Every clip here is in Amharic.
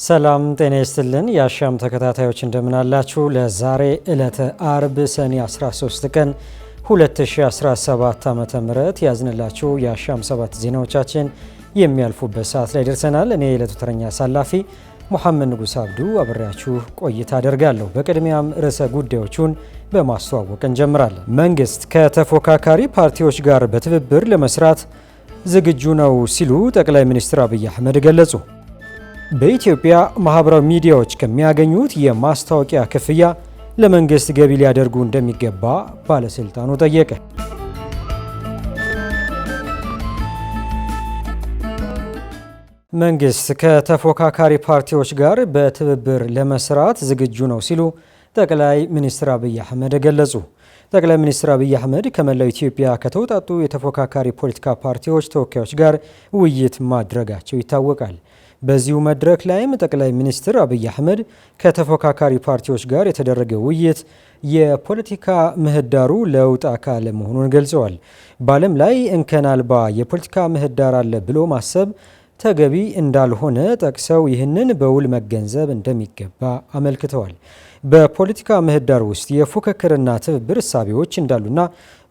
ሰላም ጤና ይስጥልን የአሻም ተከታታዮች እንደምን አላችሁ? ለዛሬ ዕለተ አርብ ሰኔ 13 ቀን 2017 ዓ.ም ያዝንላችሁ የአሻም 7 ዜናዎቻችን የሚያልፉበት ሰዓት ላይ ደርሰናል። እኔ የዕለቱ ተረኛ አሳላፊ ሙሐመድ ንጉስ አብዱ አብሬያችሁ ቆይታ አደርጋለሁ። በቅድሚያም ርዕሰ ጉዳዮቹን በማስተዋወቅ እንጀምራለን። መንግስት ከተፎካካሪ ፓርቲዎች ጋር በትብብር ለመስራት ዝግጁ ነው ሲሉ ጠቅላይ ሚኒስትር አብይ አህመድ ገለጹ። በኢትዮጵያ ማህበራዊ ሚዲያዎች ከሚያገኙት የማስታወቂያ ክፍያ ለመንግስት ገቢ ሊያደርጉ እንደሚገባ ባለስልጣኑ ጠየቀ። መንግስት ከተፎካካሪ ፓርቲዎች ጋር በትብብር ለመስራት ዝግጁ ነው ሲሉ ጠቅላይ ሚኒስትር አብይ አህመድ ገለጹ። ጠቅላይ ሚኒስትር አብይ አህመድ ከመላው ኢትዮጵያ ከተውጣጡ የተፎካካሪ ፖለቲካ ፓርቲዎች ተወካዮች ጋር ውይይት ማድረጋቸው ይታወቃል። በዚሁ መድረክ ላይም ጠቅላይ ሚኒስትር አብይ አህመድ ከተፎካካሪ ፓርቲዎች ጋር የተደረገ ውይይት የፖለቲካ ምህዳሩ ለውጥ አካል መሆኑን ገልጸዋል። በዓለም ላይ እንከን አልባ የፖለቲካ ምህዳር አለ ብሎ ማሰብ ተገቢ እንዳልሆነ ጠቅሰው ይህንን በውል መገንዘብ እንደሚገባ አመልክተዋል። በፖለቲካ ምህዳር ውስጥ የፉክክርና ትብብር እሳቤዎች እንዳሉና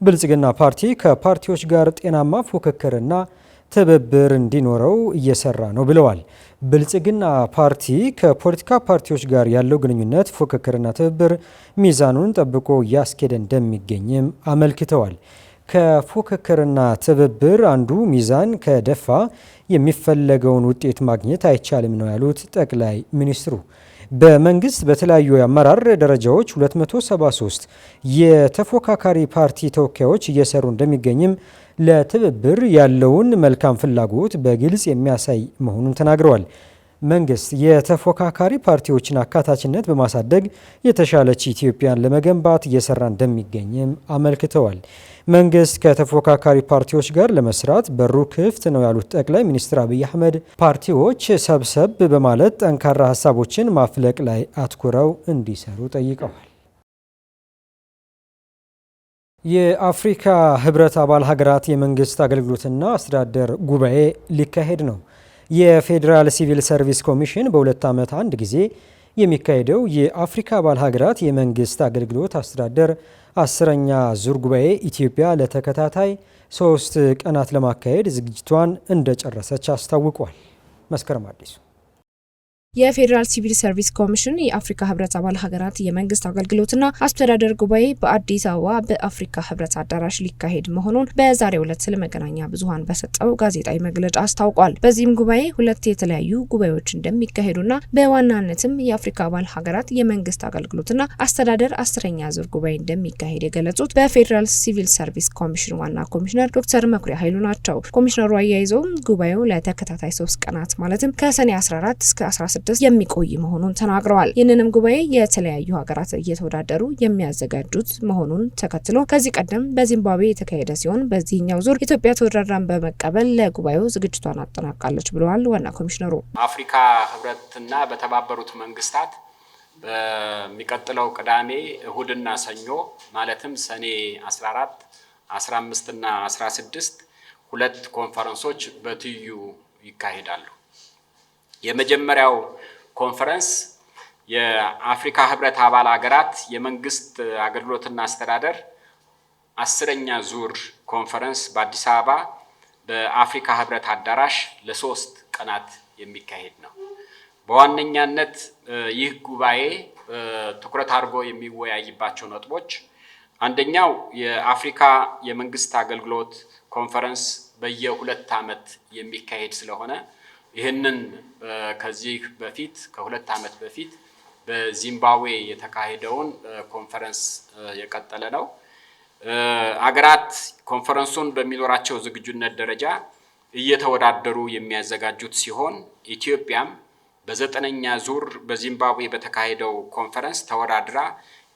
ብልጽግና ፓርቲ ከፓርቲዎች ጋር ጤናማ ፉክክርና ትብብር እንዲኖረው እየሰራ ነው ብለዋል። ብልጽግና ፓርቲ ከፖለቲካ ፓርቲዎች ጋር ያለው ግንኙነት ፉክክርና ትብብር ሚዛኑን ጠብቆ እያስኬደ እንደሚገኝም አመልክተዋል። ከፉክክርና ትብብር አንዱ ሚዛን ከደፋ የሚፈለገውን ውጤት ማግኘት አይቻልም ነው ያሉት ጠቅላይ ሚኒስትሩ። በመንግስት በተለያዩ የአመራር ደረጃዎች 273 የተፎካካሪ ፓርቲ ተወካዮች እየሰሩ እንደሚገኝም ለትብብር ያለውን መልካም ፍላጎት በግልጽ የሚያሳይ መሆኑን ተናግረዋል። መንግስት የተፎካካሪ ፓርቲዎችን አካታችነት በማሳደግ የተሻለች ኢትዮጵያን ለመገንባት እየሰራ እንደሚገኝም አመልክተዋል። መንግስት ከተፎካካሪ ፓርቲዎች ጋር ለመስራት በሩ ክፍት ነው ያሉት ጠቅላይ ሚኒስትር አብይ አህመድ ፓርቲዎች ሰብሰብ በማለት ጠንካራ ሀሳቦችን ማፍለቅ ላይ አትኩረው እንዲሰሩ ጠይቀዋል። የአፍሪካ ህብረት አባል ሀገራት የመንግስት አገልግሎትና አስተዳደር ጉባኤ ሊካሄድ ነው። የፌዴራል ሲቪል ሰርቪስ ኮሚሽን በሁለት ዓመት አንድ ጊዜ የሚካሄደው የአፍሪካ አባል ሀገራት የመንግስት አገልግሎት አስተዳደር 10ኛ ዙር ጉባኤ ኢትዮጵያ ለተከታታይ 3 ቀናት ለማካሄድ ዝግጅቷን እንደጨረሰች አስታውቋል። መስከረም አዲሱ የፌዴራል ሲቪል ሰርቪስ ኮሚሽን የአፍሪካ ህብረት አባል ሀገራት የመንግስት አገልግሎትና አስተዳደር ጉባኤ በአዲስ አበባ በአፍሪካ ህብረት አዳራሽ ሊካሄድ መሆኑን በዛሬው ዕለት ለመገናኛ ብዙሃን በሰጠው ጋዜጣዊ መግለጫ አስታውቋል። በዚህም ጉባኤ 2 የተለያዩ ጉባኤዎች እንደሚካሄዱና በዋናነትም የአፍሪካ አባል ሀገራት የመንግስት አገልግሎትና አስተዳደር 10ኛ ዙር ጉባኤ እንደሚካሄድ የገለጹት በፌዴራል ሲቪል ሰርቪስ ኮሚሽን ዋና ኮሚሽነር ዶክተር መኩሪያ ኃይሉ ናቸው። ኮሚሽነሩ አያይዘውም ጉባኤው ለተከታታይ 3 ቀናት ማለትም ከሰኔ 14 እስከ 16 የሚቆይ መሆኑን ተናግረዋል። ይህንንም ጉባኤ የተለያዩ ሀገራት እየተወዳደሩ የሚያዘጋጁት መሆኑን ተከትሎ ከዚህ ቀደም በዚምባብዌ የተካሄደ ሲሆን በዚህኛው ዙር ኢትዮጵያ ተወዳድራን በመቀበል ለጉባኤው ዝግጅቷን አጠናቃለች ብለዋል ዋና ኮሚሽነሩ። አፍሪካ ህብረትና በተባበሩት መንግስታት በሚቀጥለው ቅዳሜ እሁድና ሰኞ ማለትም ሰኔ 14 15 እና 16 2 ኮንፈረንሶች በትይዩ ይካሄዳሉ። የመጀመሪያው ኮንፈረንስ የአፍሪካ ህብረት አባል ሀገራት የመንግስት አገልግሎትና አስተዳደር 10ኛ ዙር ኮንፈረንስ በአዲስ አበባ በአፍሪካ ህብረት አዳራሽ ለ3 ቀናት የሚካሄድ ነው። በዋነኛነት ይህ ጉባኤ ትኩረት አድርጎ የሚወያይባቸው ነጥቦች አንደኛው የአፍሪካ የመንግስት አገልግሎት ኮንፈረንስ በየ2 ዓመት የሚካሄድ ስለሆነ ይህንን ከዚህ በፊት ከ2 ዓመት በፊት በዚምባብዌ የተካሄደውን ኮንፈረንስ የቀጠለ ነው። አገራት ኮንፈረንሱን በሚኖራቸው ዝግጁነት ደረጃ እየተወዳደሩ የሚያዘጋጁት ሲሆን ኢትዮጵያም በ9ኛ ዙር በዚምባብዌ በተካሄደው ኮንፈረንስ ተወዳድራ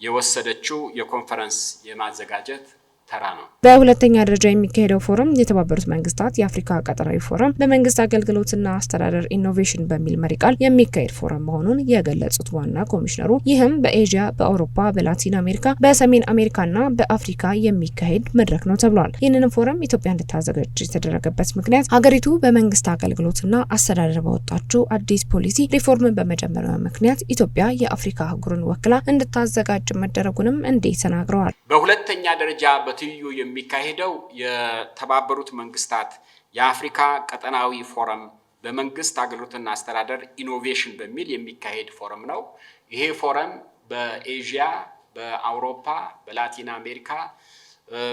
የወሰደችው የኮንፈረንስ የማዘጋጀት ተራ ነው። በሁለተኛ ደረጃ የሚካሄደው ፎረም የተባበሩት መንግስታት የአፍሪካ ቀጠናዊ ፎረም በመንግስት አገልግሎትና አስተዳደር ኢኖቬሽን በሚል መሪ ቃል የሚካሄድ ፎረም መሆኑን የገለጹት ዋና ኮሚሽነሩ ይህም በኤዥያ፣ በአውሮፓ፣ በላቲን አሜሪካ፣ በሰሜን አሜሪካና በአፍሪካ የሚካሄድ መድረክ ነው ተብሏል። ይህንንም ፎረም ኢትዮጵያ እንድታዘጋጅ የተደረገበት ምክንያት ሀገሪቱ በመንግስት አገልግሎትና አስተዳደር ባወጣችው አዲስ ፖሊሲ ሪፎርምን በመጀመሪያ ምክንያት ኢትዮጵያ የአፍሪካ አህጉርን ወክላ እንድታዘጋጅ መደረጉንም እንዲህ ተናግረዋል። በሁለተኛ ደረጃ በትይዩ የሚካሄደው የተባበሩት መንግስታት የአፍሪካ ቀጠናዊ ፎረም በመንግስት አገልግሎትና አስተዳደር ኢኖቬሽን በሚል የሚካሄድ ፎረም ነው። ይሄ ፎረም በኤዥያ፣ በአውሮፓ፣ በላቲን አሜሪካ፣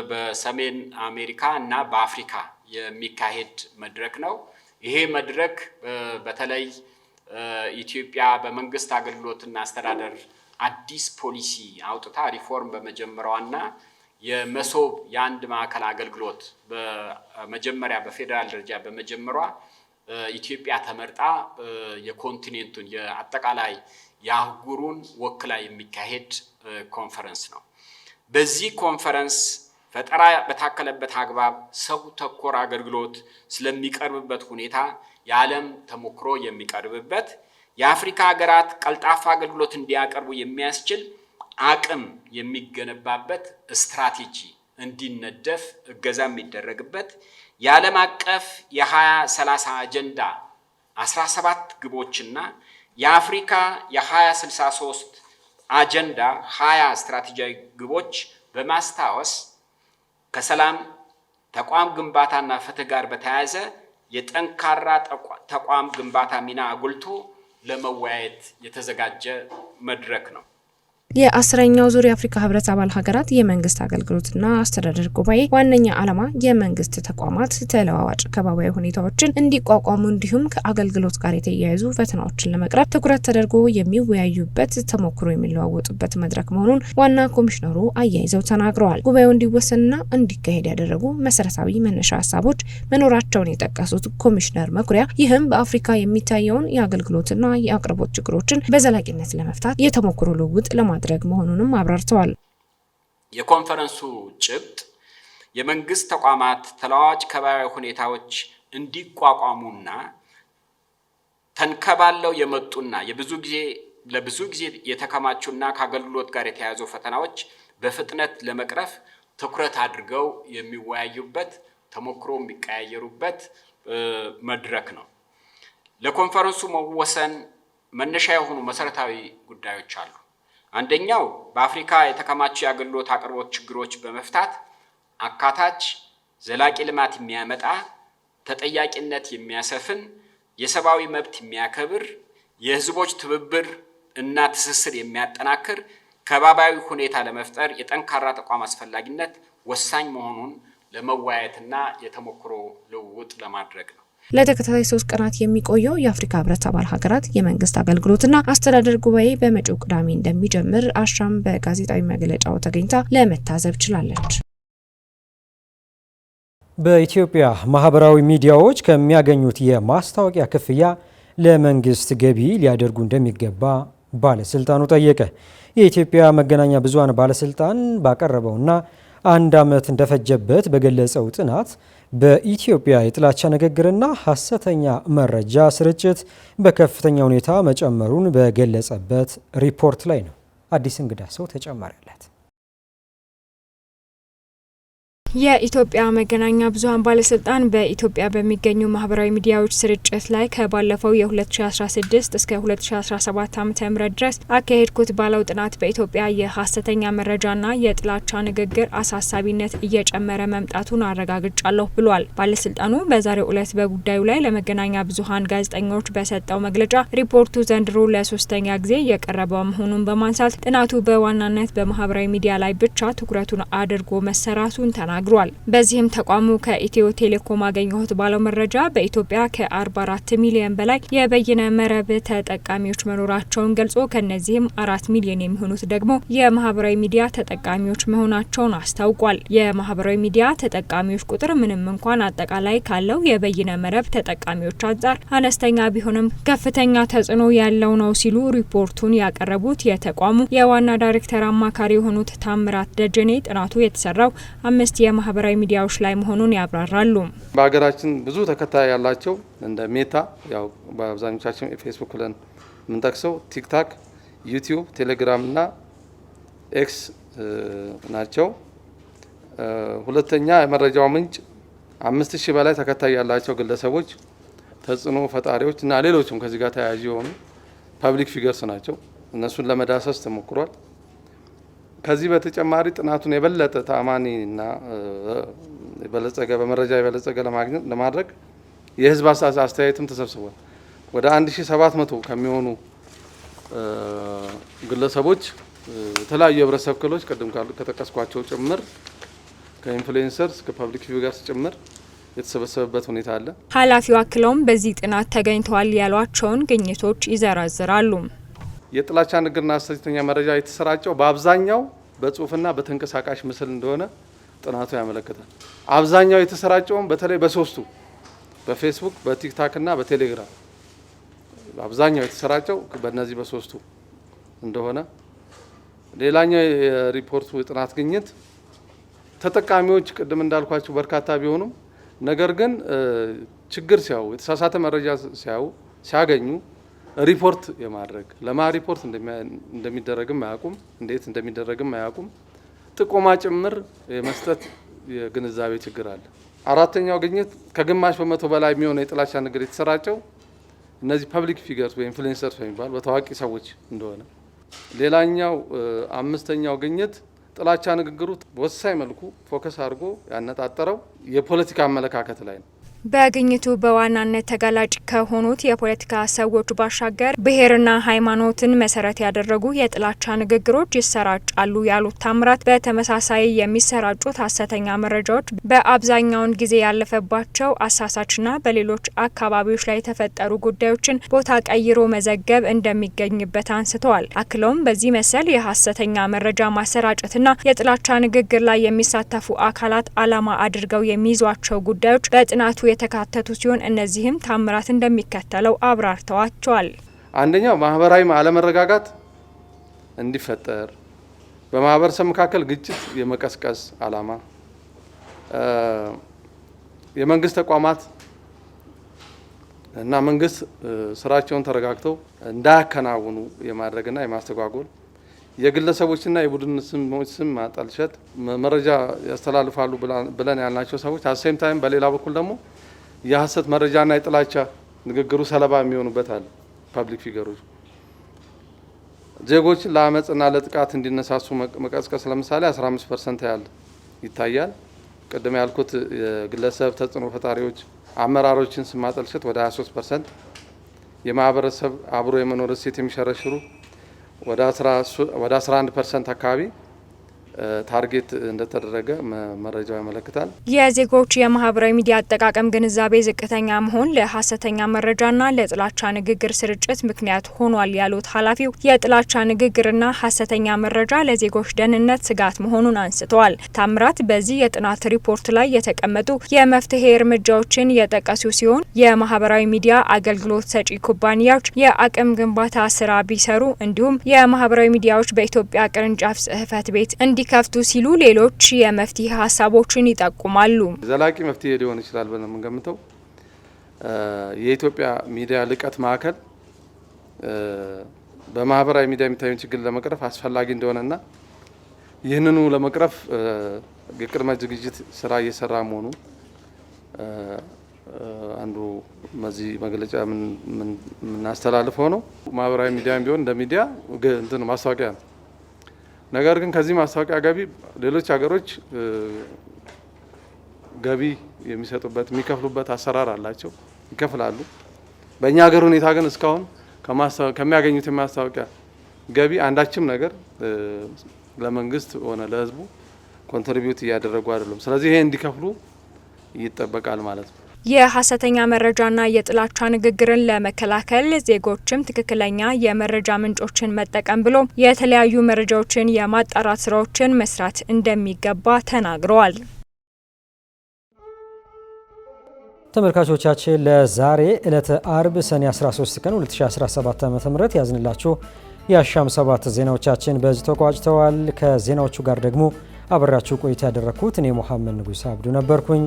በሰሜን አሜሪካ እና በአፍሪካ የሚካሄድ መድረክ ነው። ይሄ መድረክ በተለይ ኢትዮጵያ በመንግስት አገልግሎትና አስተዳደር አዲስ ፖሊሲ አውጥታ ሪፎርም በመጀመሯና የመሶብ የአንድ ማዕከል አገልግሎት በመጀመሪያ በፌዴራል ደረጃ በመጀመሯ ኢትዮጵያ ተመርጣ የኮንቲኔንቱን የአጠቃላይ የአህጉሩን ወክላ የሚካሄድ ኮንፈረንስ ነው። በዚህ ኮንፈረንስ ፈጠራ በታከለበት አግባብ ሰው ተኮር አገልግሎት ስለሚቀርብበት ሁኔታ የዓለም ተሞክሮ የሚቀርብበት የአፍሪካ ሀገራት ቀልጣፋ አገልግሎት እንዲያቀርቡ የሚያስችል አቅም የሚገነባበት ስትራቴጂ እንዲነደፍ እገዛ የሚደረግበት የዓለም አቀፍ የ2030 አጀንዳ 17 ግቦችና የአፍሪካ የ2063 አጀንዳ 20 ስትራቴጂያዊ ግቦች በማስታወስ ከሰላም ተቋም ግንባታና ፍትህ ጋር በተያያዘ የጠንካራ ተቋም ግንባታ ሚና አጉልቶ ለመወያየት የተዘጋጀ መድረክ ነው። የ10ኛው ዙር የአፍሪካ ህብረት አባል ሀገራት የመንግስት አገልግሎትና አስተዳደር ጉባኤ ዋነኛ ዓላማ የመንግስት ተቋማት ተለዋዋጭ ከባቢያዊ ሁኔታዎችን እንዲቋቋሙ እንዲሁም ከአገልግሎት ጋር የተያያዙ ፈተናዎችን ለመቅረብ ትኩረት ተደርጎ የሚወያዩበት፣ ተሞክሮ የሚለዋወጡበት መድረክ መሆኑን ዋና ኮሚሽነሩ አያይዘው ተናግረዋል። ጉባኤው እንዲወሰንና እንዲካሄድ ያደረጉ መሰረታዊ መነሻ ሀሳቦች መኖራቸውን የጠቀሱት ኮሚሽነር መኩሪያ ይህም በአፍሪካ የሚታየውን የአገልግሎትና የአቅርቦት ችግሮችን በዘላቂነት ለመፍታት የተሞክሮ ልውውጥ ለማድረግ መሆኑንም አብራርተዋል። የኮንፈረንሱ ጭብጥ የመንግስት ተቋማት ተለዋዋጭ ከባቢያዊ ሁኔታዎች እንዲቋቋሙና ተንከባለው የመጡና ለብዙ ጊዜ የተከማቹና ከአገልግሎት ጋር የተያያዙ ፈተናዎች በፍጥነት ለመቅረፍ ትኩረት አድርገው የሚወያዩበት፣ ተሞክሮ የሚቀያየሩበት መድረክ ነው። ለኮንፈረንሱ መወሰን መነሻ የሆኑ መሰረታዊ ጉዳዮች አሉ። አንደኛው በአፍሪካ የተከማቹ የአገልግሎት አቅርቦት ችግሮች በመፍታት አካታች ዘላቂ ልማት የሚያመጣ ተጠያቂነት የሚያሰፍን የሰብአዊ መብት የሚያከብር የህዝቦች ትብብር እና ትስስር የሚያጠናክር ከባቢያዊ ሁኔታ ለመፍጠር የጠንካራ ተቋም አስፈላጊነት ወሳኝ መሆኑን ለመወያየትና የተሞክሮ ልውውጥ ለማድረግ ነው። ለተከታታይ 3 ቀናት የሚቆየው የአፍሪካ ህብረት አባል ሀገራት የመንግስት አገልግሎትና አስተዳደር ጉባኤ በመጪው ቅዳሜ እንደሚጀምር አሻም በጋዜጣዊ መግለጫው ተገኝታ ለመታዘብ ችላለች። በኢትዮጵያ ማህበራዊ ሚዲያዎች ከሚያገኙት የማስታወቂያ ክፍያ ለመንግስት ገቢ ሊያደርጉ እንደሚገባ ባለስልጣኑ ጠየቀ። የኢትዮጵያ መገናኛ ብዙሃን ባለስልጣን ባቀረበውና 1 ዓመት እንደፈጀበት በገለጸው ጥናት በኢትዮጵያ የጥላቻ ንግግርና ሐሰተኛ መረጃ ስርጭት በከፍተኛ ሁኔታ መጨመሩን በገለጸበት ሪፖርት ላይ ነው። አዲስ እንግዳ ሰው ተጨማሪ አላት። የኢትዮጵያ መገናኛ ብዙሃን ባለስልጣን በኢትዮጵያ በሚገኙ ማህበራዊ ሚዲያዎች ስርጭት ላይ ከባለፈው የ2016 እስከ 2017 ዓ.ም ድረስ አካሄድኩት ባለው ጥናት በኢትዮጵያ የሐሰተኛ መረጃና የጥላቻ ንግግር አሳሳቢነት እየጨመረ መምጣቱን አረጋግጫለሁ ብሏል። ባለስልጣኑ በዛሬው ዕለት በጉዳዩ ላይ ለመገናኛ ብዙሃን ጋዜጠኞች በሰጠው መግለጫ ሪፖርቱ ዘንድሮ ለ3ኛ ጊዜ የቀረበ መሆኑን በማንሳት ጥናቱ በዋናነት በማህበራዊ ሚዲያ ላይ ብቻ ትኩረቱን አድርጎ መሰራቱን ተናግሯል። ተናግሯል። በዚህም ተቋሙ ከኢትዮ ቴሌኮም አገኘሁት ባለው መረጃ በኢትዮጵያ ከ44 ሚሊዮን በላይ የበይነ መረብ ተጠቃሚዎች መኖራቸውን ገልጾ ከነዚህም 4 ሚሊዮን የሚሆኑት ደግሞ የማህበራዊ ሚዲያ ተጠቃሚዎች መሆናቸውን አስታውቋል። የማህበራዊ ሚዲያ ተጠቃሚዎች ቁጥር ምንም እንኳን አጠቃላይ ካለው የበይነ መረብ ተጠቃሚዎች አንጻር አነስተኛ ቢሆንም ከፍተኛ ተጽዕኖ ያለው ነው ሲሉ ሪፖርቱን ያቀረቡት የተቋሙ የዋና ዳይሬክተር አማካሪ የሆኑት ታምራት ደጀኔ ጥናቱ የተሰራው 5 የማህበራዊ ሚዲያዎች ላይ መሆኑን ያብራራሉ። በሀገራችን ብዙ ተከታይ ያላቸው እንደ ሜታ ያው በአብዛኞቻችን ፌስቡክ ብለን የምንጠቅሰው ቲክታክ፣ ዩቲዩብ፣ ቴሌግራም እና ኤክስ ናቸው። ሁለተኛ የመረጃው ምንጭ 5000 በላይ ተከታይ ያላቸው ግለሰቦች፣ ተጽዕኖ ፈጣሪዎች እና ሌሎችም ከዚህ ጋር ተያያዥ የሆኑ ፐብሊክ ፊገርስ ናቸው። እነሱን ለመዳሰስ ተሞክሯል። ከዚህ በተጨማሪ ጥናቱን የበለጠ ተአማኒና የበለጸገ በመረጃ የበለጸገ ለማድረግ የህዝብ አስተያየትም ተሰብስቧል። ወደ 1700 ከሚሆኑ ግለሰቦች የተለያዩ የህብረተሰብ ክፍሎች ቅድም ከጠቀስኳቸው ጭምር ከኢንፍሉዌንሰርስ ከፐብሊክ ፊገርስ ጭምር የተሰበሰበበት ሁኔታ አለ። ኃላፊው አክለውም በዚህ ጥናት ተገኝተዋል ያሏቸውን ግኝቶች ይዘረዝራሉ። የጥላቻ ንግግርና ሐሰተኛ መረጃ የተሰራጨው በአብዛኛው በጽሁፍና በተንቀሳቃሽ ምስል እንደሆነ ጥናቱ ያመለክታል። አብዛኛው የተሰራጨውም በተለይ በሶስቱ በፌስቡክ፣ በቲክታክ እና በቴሌግራም አብዛኛው የተሰራጨው በእነዚህ በሶስቱ እንደሆነ። ሌላኛው የሪፖርቱ የጥናት ግኝት ተጠቃሚዎች ቅድም እንዳልኳቸው በርካታ ቢሆኑም ነገር ግን ችግር ሲያዩ የተሳሳተ መረጃ ሲያገኙ ሪፖርት የማድረግ ለማ ሪፖርት እንደሚደረግም አያውቁም፣ እንዴት እንደሚደረግም አያውቁም። ጥቆማ ጭምር የመስጠት የግንዛቤ ችግር አለ። አራተኛው ግኝት ከግማሽ በመቶ በላይ የሚሆነው የጥላቻ ንግግር የተሰራጨው እነዚህ ፐብሊክ ፊገርስ ወይ ኢንፍሉዌንሰርስ የሚባሉ በታዋቂ ሰዎች እንደሆነ። ሌላኛው አምስተኛው ግኝት ጥላቻ ንግግሩ በወሳኝ መልኩ ፎከስ አድርጎ ያነጣጠረው የፖለቲካ አመለካከት ላይ ነው። በግኝቱ በዋናነት ተጋላጭ ከሆኑት የፖለቲካ ሰዎች ባሻገር ብሔርና ሃይማኖትን መሰረት ያደረጉ የጥላቻ ንግግሮች ይሰራጫሉ ያሉት ታምራት በተመሳሳይ የሚሰራጩት ሐሰተኛ መረጃዎች በአብዛኛውን ጊዜ ያለፈባቸው አሳሳችና በሌሎች አካባቢዎች ላይ የተፈጠሩ ጉዳዮችን ቦታ ቀይሮ መዘገብ እንደሚገኝበት አንስተዋል። አክለውም በዚህ መሰል የሐሰተኛ መረጃ ማሰራጨትና የጥላቻ ንግግር ላይ የሚሳተፉ አካላት ዓላማ አድርገው የሚይዟቸው ጉዳዮች በጥናቱ የተካተቱ ሲሆን እነዚህም ታምራት እንደሚከተለው አብራርተዋቸዋል። አንደኛው ማህበራዊ አለመረጋጋት እንዲፈጠር በማህበረሰብ መካከል ግጭት የመቀስቀስ ዓላማ፣ የመንግስት ተቋማት እና መንግስት ስራቸውን ተረጋግተው እንዳያከናውኑ የማድረግና የማስተጓጎል፣ የግለሰቦችና የቡድን ስም ማጠልሸት፣ መረጃ ያስተላልፋሉ ብለን ያልናቸው ሰዎች አሴም ታይም በሌላ በኩል ደግሞ የሐሰት መረጃና የጥላቻ ንግግሩ ሰለባ የሚሆኑበት አለ። ፐብሊክ ፊገሮች ዜጎችን ለአመጽና ለጥቃት እንዲነሳሱ መቀስቀስ ለምሳሌ 15% ያህል ይታያል። ቅድም ያልኩት የግለሰብ ተጽዕኖ ፈጣሪዎች አመራሮችን ስም ማጠልሸት ወደ 23%፣ የማህበረሰብ አብሮ የመኖር እሴት የሚሸረሽሩ ወደ 11% አካባቢ ታርጌት እንደተደረገ መረጃው ያመለክታል። የዜጎች የማህበራዊ ሚዲያ አጠቃቀም ግንዛቤ ዝቅተኛ መሆን ለሐሰተኛ መረጃና ለጥላቻ ንግግር ስርጭት ምክንያት ሆኗል ያሉት ኃላፊው የጥላቻ ንግግርና ሐሰተኛ መረጃ ለዜጎች ደህንነት ስጋት መሆኑን አንስተዋል። ታምራት በዚህ የጥናት ሪፖርት ላይ የተቀመጡ የመፍትሄ እርምጃዎችን የጠቀሱ ሲሆን የማህበራዊ ሚዲያ አገልግሎት ሰጪ ኩባንያዎች የአቅም ግንባታ ስራ ቢሰሩ እንዲሁም የማህበራዊ ሚዲያዎች በኢትዮጵያ ቅርንጫፍ ጽህፈት ቤት እንዲከፍቱ ሲሉ ሌሎች የመፍትሄ ሀሳቦችን ይጠቁማሉ። ዘላቂ መፍትሄ ሊሆን ይችላል ብለን የምንገምተው የኢትዮጵያ ሚዲያ ልቀት ማዕከል በማህበራዊ ሚዲያ የሚታየውን ችግር ለመቅረፍ አስፈላጊ እንደሆነና ይህንኑ ለመቅረፍ የቅድመ ዝግጅት ስራ እየሰራ መሆኑ አንዱ በዚህ መግለጫ የምናስተላልፈው ነው። ማህበራዊ ሚዲያም ቢሆን እንደ ሚዲያ እንትን ማስታወቂያ ነው። ነገር ግን ከዚህ ማስታወቂያ ገቢ ሌሎች ሀገሮች ገቢ የሚሰጡበት የሚከፍሉበት አሰራር አላቸው፣ ይከፍላሉ። በእኛ ሀገር ሁኔታ ግን እስካሁን ከሚያገኙት የማስታወቂያ ገቢ አንዳችም ነገር ለመንግስት ሆነ ለሕዝቡ ኮንትሪቢዩት እያደረጉ አይደሉም። ስለዚህ ይሄ እንዲከፍሉ ይጠበቃል ማለት ነው። የሐሰተኛ መረጃና የጥላቻ ንግግርን ለመከላከል ዜጎችም ትክክለኛ የመረጃ ምንጮችን መጠቀም ብሎ የተለያዩ መረጃዎችን የማጣራት ስራዎችን መስራት እንደሚገባ ተናግረዋል። ተመልካቾቻችን ለዛሬ ዕለተ አርብ ሰኔ 13 ቀን 2017 ዓ.ም ያዝንላችሁ የአሻም 7 ዜናዎቻችን በዚህ ተቋጭተዋል። ከዜናዎቹ ጋር ደግሞ አብራችሁ ቆይታ ያደረኩት እኔ መሐመድ ንጉስ አብዱ ነበርኩኝ።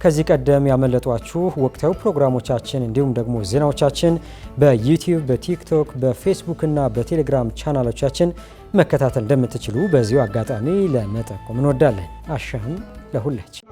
ከዚህ ቀደም ያመለጧችሁ ወቅታዊ ፕሮግራሞቻችን እንዲሁም ደግሞ ዜናዎቻችን በዩቲዩብ፣ በቲክቶክ፣ በፌስቡክ እና በቴሌግራም ቻናሎቻችን መከታተል እንደምትችሉ በዚሁ አጋጣሚ ለመጠቆም እንወዳለን። አሻም ለሁላችን።